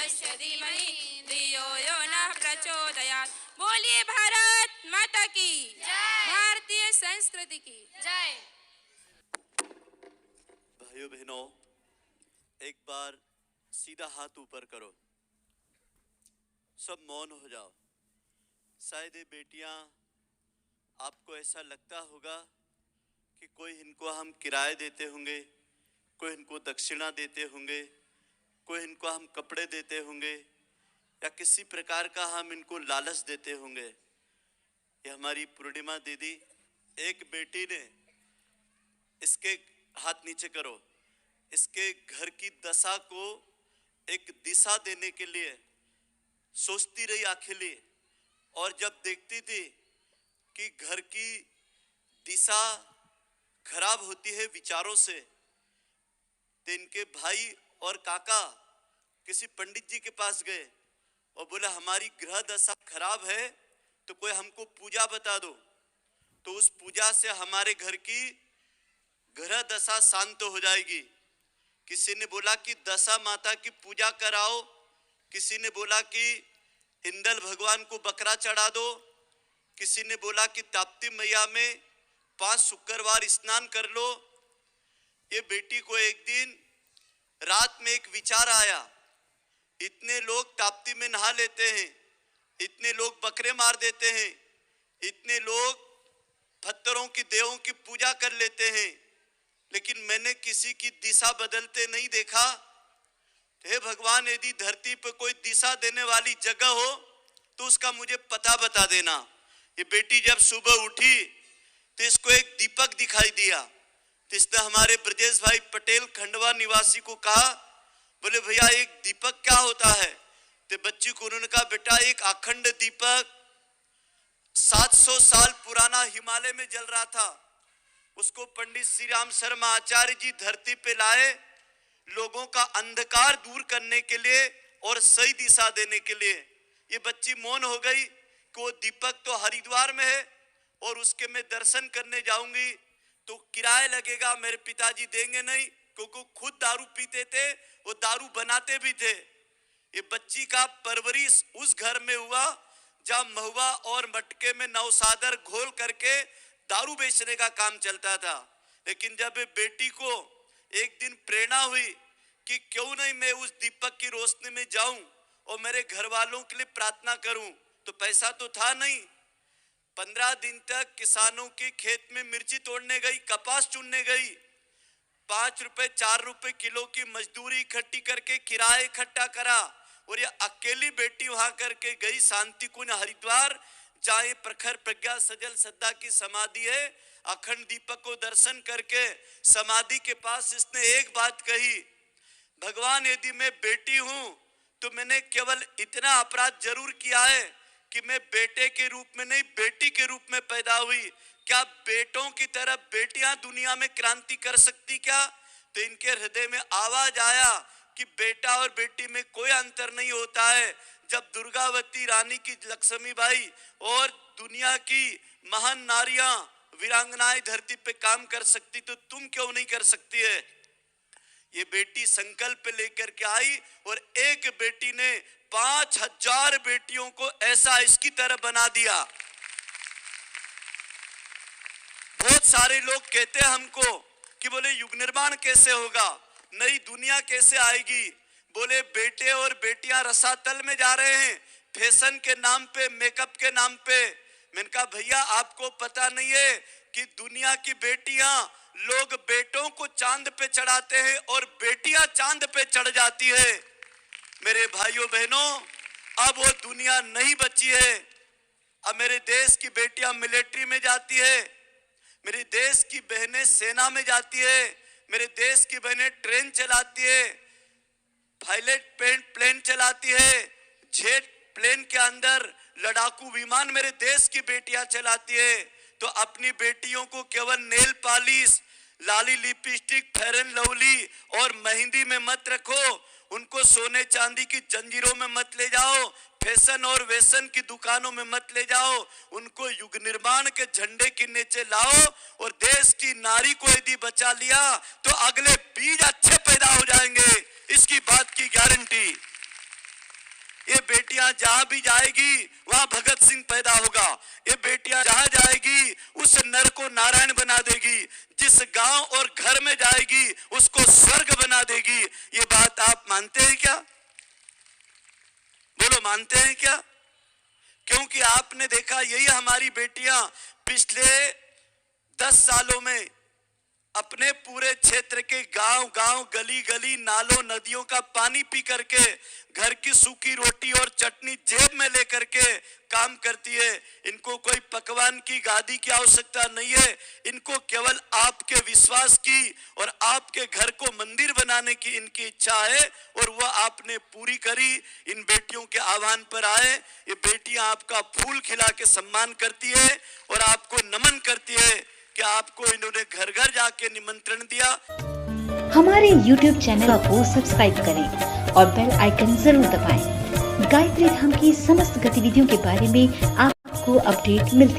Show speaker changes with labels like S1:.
S1: देवस्य धीमहि धियो यो नः प्रचोदयात्। बोलिए भारत माता की जय, भारतीय संस्कृति की जय।
S2: भाइयों बहनों, एक बार सीधा हाथ ऊपर करो, सब मौन हो जाओ। शायद ये बेटियां, आपको ऐसा लगता होगा कि कोई इनको हम किराए देते होंगे, कोई इनको दक्षिणा देते होंगे, कोई इनको हम कपड़े देते होंगे, या किसी प्रकार का हम इनको लालच देते होंगे। ये हमारी पूर्णिमा दीदी, एक बेटी ने, इसके हाथ नीचे करो, इसके घर की दशा को एक दिशा देने के लिए सोचती रही अकेली, और जब देखती थी कि घर की दिशा खराब होती है विचारों से, तो इनके भाई और काका किसी पंडित जी के पास गए और बोले हमारी ग्रह दशा खराब है, तो कोई हमको पूजा बता दो। तो उस पूजा से हमारे घर की ग्रह दशा शांत हो जाएगी। किसी ने बोला कि दशा माता की पूजा कराओ, किसी ने बोला कि इंदल भगवान को बकरा चढ़ा दो, किसी ने बोला कि ताप्ती मैया में 5 शुक्रवार स्नान कर लो। ये बेटी को एक दिन रात में एक विचार आया, इतने लोग ताप्ती में नहा लेते हैं, इतने लोग बकरे मार देते हैं, इतने लोग पत्थरों की देवों की पूजा कर लेते हैं, लेकिन मैंने किसी की दिशा बदलते नहीं देखा। हे भगवान, यदि धरती पर कोई दिशा देने वाली जगह हो तो उसका मुझे पता बता देना। ये बेटी जब सुबह उठी तो इसको एक दीपक दिखाई दिया, तो इसने हमारे ब्रजेश भाई पटेल खंडवा निवासी को कहा, बोले भैया एक दीपक क्या होता है? तो बच्ची को उन्होंने कहा, बेटा एक अखंड दीपक 700 साल पुराना हिमालय में जल रहा था, उसको पंडित श्री राम शर्मा आचार्य जी धरती पे लाए, लोगों का अंधकार दूर करने के लिए और सही दिशा देने के लिए। ये बच्ची मौन हो गई कि वो दीपक तो हरिद्वार में है और उसके मैं दर्शन करने जाऊंगी तो किराया लगेगा, मेरे पिताजी देंगे नहीं, क्योंकि खुद दारू पीते थे, वो दारू बनाते भी थे। ये बच्ची का परवरिश उस घर में हुआ जहां महुआ और मटके में नवसादर घोल करके दारू बेचने का काम चलता था। लेकिन जब बेटी को एक दिन प्रेरणा हुई कि क्यों नहीं मैं उस दीपक की रोशनी में जाऊं और मेरे घर वालों के लिए प्रार्थना करूं, तो पैसा तो था नहीं। 15 दिन तक किसानों के खेत में मिर्ची तोड़ने गई, कपास चुनने गई, 5 रुपए 4 रुपए किलो की मजदूरी इकट्ठी करके किराया इकट्ठा करा, और ये अकेली बेटी वहां करके गई शांति कुंज हरिद्वार, जहां प्रखर प्रज्ञा सजल श्रद्धा की समाधि है। अखंड दीपक को दर्शन करके समाधि के पास इसने एक बात कही, भगवान यदि मैं बेटी हूं तो मैंने केवल इतना अपराध जरूर किया है कि मैं बेटे के रूप में नहीं बेटी के रूप में पैदा हुई, क्या बेटों की तरह बेटियां दुनिया में क्रांति कर सकती क्या? तो इनके हृदय में आवाज आया कि बेटा और बेटी में कोई अंतर नहीं होता है। जब दुर्गावती रानी की लक्ष्मीबाई और दुनिया की महान नारियां वीरांगनाएं धरती पे काम कर सकती, तो तुम क्यों नहीं कर सकती है? ये बेटी संकल्प लेकर के आई और एक बेटी ने 5000 बेटियों को ऐसा इसकी तरह बना दिया। बहुत सारे लोग कहते हैं हमको कि बोले युग निर्माण कैसे होगा, नई दुनिया कैसे आएगी? बोले बेटे और बेटियां रसातल में जा रहे हैं फैशन के नाम पे, मेकअप के नाम पे। मैंने कहा भैया आपको पता नहीं है कि दुनिया की बेटियां, लोग बेटों को चांद पे चढ़ाते हैं और बेटियां चांद पे चढ़ जाती है। मेरे भाइयों बहनों, अब वो दुनिया नहीं बची है। अब मेरे देश की बेटियां मिलिट्री में जाती है, मेरे देश की बहनें सेना में जाती है, मेरे देश की बहनें ट्रेन चलाती है, पायलट प्लेन चलाती है, जेट प्लेन के अंदर लड़ाकू विमान मेरे देश की बेटियां चलाती है। तो अपनी बेटियों को केवल nail polish, Lali lipstick, fair and lovely और मेहंदी में मत रखो, उनको सोने चांदी की जंजीरों में मत ले जाओ, फैशन और वैशन की दुकानों में मत ले जाओ, उनको युग निर्माण के झंडे के नीचे लाओ। और देश की नारी को यदि बचा लिया तो अगले बीज अच्छे पैदा हो जाएंगे, इसकी बात की गारंटी। ये बेटियां जहां भी जाएगी वहां भगत सिंह पैदा होगा। ये बेटियां जहां जाएगी उस नर को नारायण बना देगी, जिस गांव और घर में जाएगी उसको स्वर्ग बना देगी। ये बात आप मानते हैं क्या? बोलो, मानते हैं क्या? क्योंकि आपने देखा यही हमारी बेटियां पिछले 10 सालों में अपने पूरे क्षेत्र के गांव-गांव, गली-गली, नालों, नदियों का पानी पी करके घर की सूखी रोटी और चटनी जेब में लेकर के काम करती है। इनको कोई पकवान की गादी की आवश्यकता नहीं है, इनको केवल आपके विश्वास की और आपके घर को मंदिर बनाने की इनकी इच्छा है और वह आपने पूरी करी। इन बेटियों के आह्वान पर आए, ये बेटियां आपका फूल खिला के सम्मान करती है और आपको नमन करती है कि आपको इन्होंने घर घर जाके निमंत्रण दिया।
S3: हमारे YouTube चैनल को सब्सक्राइब करें और बेल आइकन जरूर दबाएं। गायत्री धाम की समस्त गतिविधियों के बारे में आपको अपडेट मिलती